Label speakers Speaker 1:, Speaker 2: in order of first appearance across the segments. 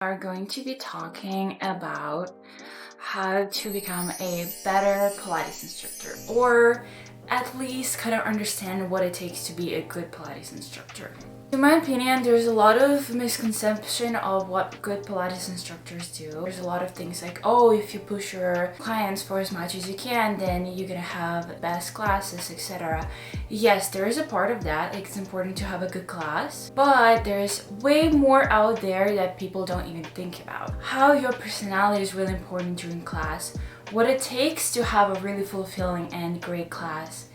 Speaker 1: Are going to be talking about how to become a better Pilates instructor, or at least kind of understand what it takes to be a good Pilates instructor. In my opinion, there's a lot of misconception of what good Pilates instructors do. There's a lot of things like, oh, if you push your clients for as much as you can, then you're gonna have best classes, etc. Yes, there is a part of that. It's important to have a good class, but there's way more out there that people don't even think about. How your personality is really important during class, what it takes to have a really fulfilling and great class,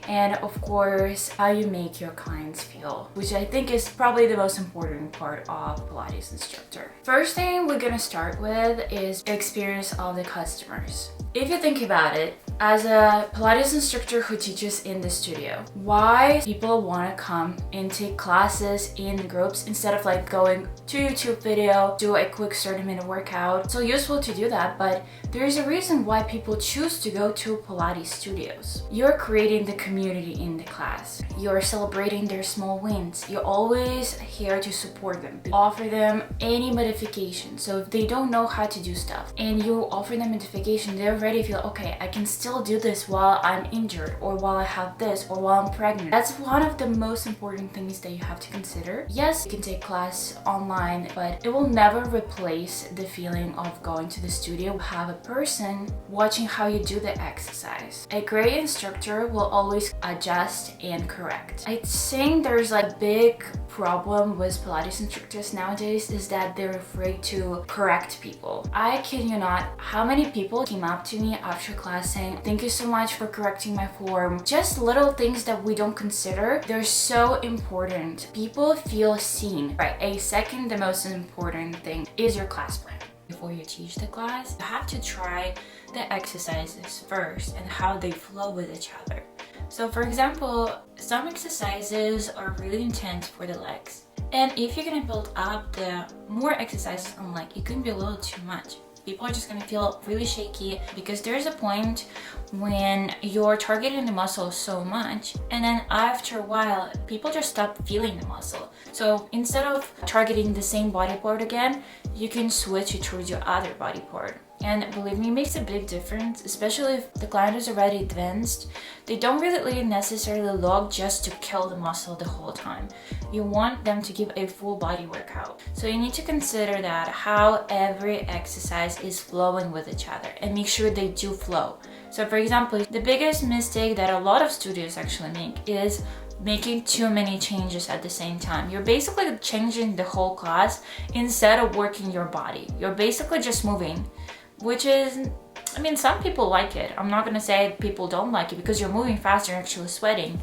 Speaker 1: and of course, how you make your clients feel, which I think is probably the most important part of Pilates instructor. First thing we're gonna start with is experience of the customers. If you think about it, as a Pilates instructor who teaches in the studio, why people want to come and take classes in groups instead of like going to YouTube video, do a quick 30-minute workout. It's so useful to do that, but there's a reason why people choose to go to Pilates studios. You're creating the community in the class. You're celebrating their small wins. You're always here to support them. Offer them any modification. So if they don't know how to do stuff and you offer them modification, they already feel, okay, I can still do this while I'm injured, or while I have this, or while I'm pregnant. That's one of the most important things that you have to consider. Yes, you can take class online, but it will never replace the feeling of going to the studio, have a person watching how you do the exercise. A great instructor will always adjust and correct. I think there's a big problem with Pilates instructors nowadays is that they're afraid to correct people. I kid you not, how many people came up to me after class saying, thank you so much for correcting my form. Just little things that we don't consider, they're so important. People feel seen. Right, a second, the most important thing is your class plan. Before you teach the class, you have to try the exercises first and how they flow with each other. So for example, some exercises are really intense for the legs. And if you're gonna build up the more exercises on leg, it can be a little too much. People are just gonna feel really shaky because there's a point when you're targeting the muscle so much, and then after a while, people just stop feeling the muscle. So instead of targeting the same body part again, you can switch it towards your other body part. And believe me, it makes a big difference, especially if the client is already advanced. They don't really necessarily log just to kill the muscle the whole time. You want them to give a full body workout. So you need to consider that how every exercise is flowing with each other and make sure they do flow. So for example, the biggest mistake that a lot of studios actually make is making too many changes at the same time. You're basically changing the whole class instead of working your body. You're basically just moving, which is, I mean, some people like it. I'm not gonna say people don't like it because you're moving faster and actually sweating,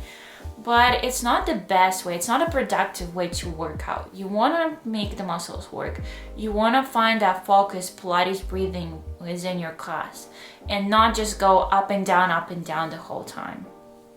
Speaker 1: but it's not the best way. It's not a productive way to work out. You wanna make the muscles work. You wanna find that focused Pilates breathing within your class and not just go up and down the whole time.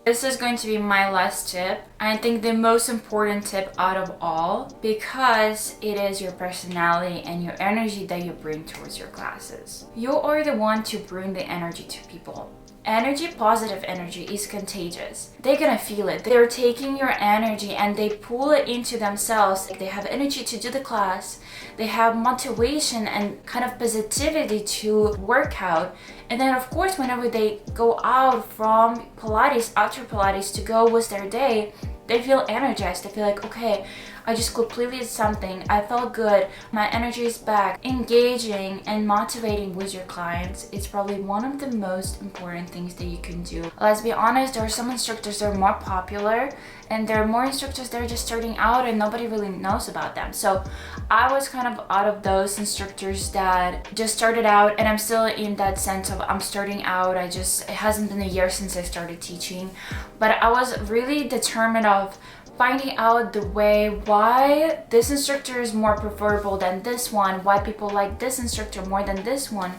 Speaker 1: This is going to be my last tip. I think the most important tip out of all, because it is your personality and your energy that you bring towards your classes. You are the one to bring the energy to people. Energy, positive energy, is contagious. They're gonna feel it. They're taking your energy and they pull it into themselves. They have energy to do the class. They have motivation and kind of positivity to work out. And then of course, whenever they go out from Pilates, after Pilates, to go with their day, they feel energized. They feel like, okay, I just completed something. I felt good. My energy is back. Engaging and motivating with your clients is probably one of the most important things that you can do. Let's be honest, there are some instructors that are more popular, and there are more instructors that are just starting out and nobody really knows about them. So I was kind of out of those instructors that just started out, and I'm still in that sense of I'm starting out. It hasn't been a year since I started teaching, but I was really determined of finding out the way why this instructor is more preferable than this one, why people like this instructor more than this one.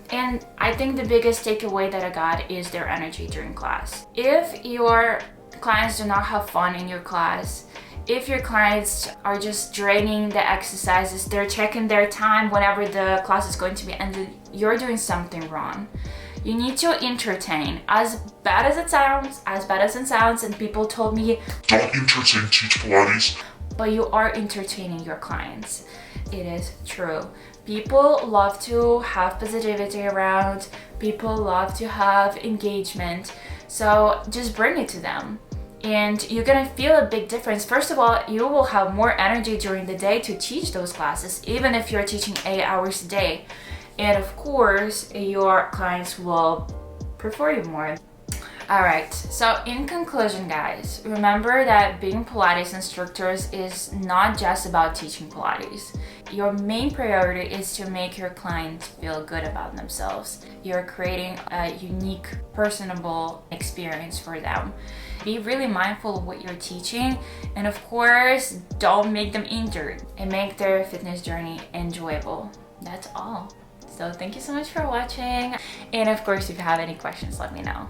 Speaker 1: And I think the biggest takeaway that I got is their energy during class. If your clients do not have fun in your class, if your clients are just draining the exercises, they're checking their time whenever the class is going to be ended, you're doing something wrong. You need to entertain. As bad as it sounds, and people told me,
Speaker 2: don't entertain, teach Pilates.
Speaker 1: but you are entertaining your clients. It is true. People love to have positivity around, people love to have engagement, so just bring it to them. And you're gonna feel a big difference. First of all, you will have more energy during the day to teach those classes, even if you're teaching 8 hours a day. And of course, your clients will prefer you more. Alright, so in conclusion guys, remember that being Pilates instructors is not just about teaching Pilates. Your main priority is to make your clients feel good about themselves. You're creating a unique, personable experience for them. Be really mindful of what you're teaching, and of course, don't make them injured, and make their fitness journey enjoyable. That's all. So thank you so much for watching, and of course, if you have any questions, let me know.